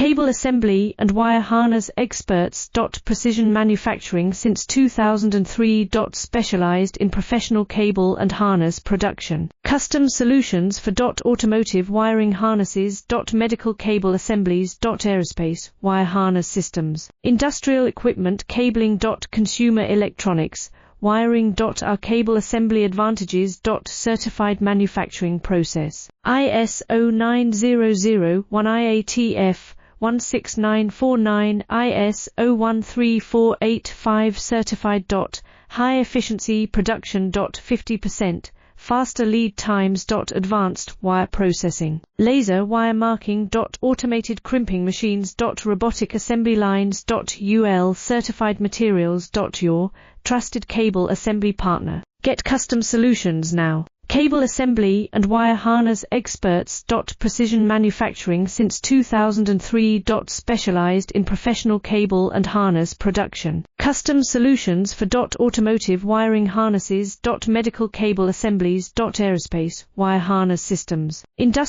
Cable assembly and wire harness experts. Precision manufacturing since 2003. Specialized in professional cable and harness production. Custom solutions for automotive wiring harnesses. Medical cable assemblies. Aerospace wire harness systems. Industrial equipment cabling. Consumer electronics wiring. Our cable assembly advantages. Certified manufacturing process. ISO 9001 IATF 16949 ISO 13485 certified. High efficiency production. 50% faster lead times. Advanced wire processing. Laser wire marking. Automated crimping machines. Robotic assembly lines. UL certified materials. Your trusted cable assembly partner. Get custom solutions now. Cable assembly and wire harness experts. Precision manufacturing since 2003. Specialized in professional cable and harness production. Custom solutions for automotive wiring harnesses. Medical cable assemblies. Aerospace wire harness systems. Industrial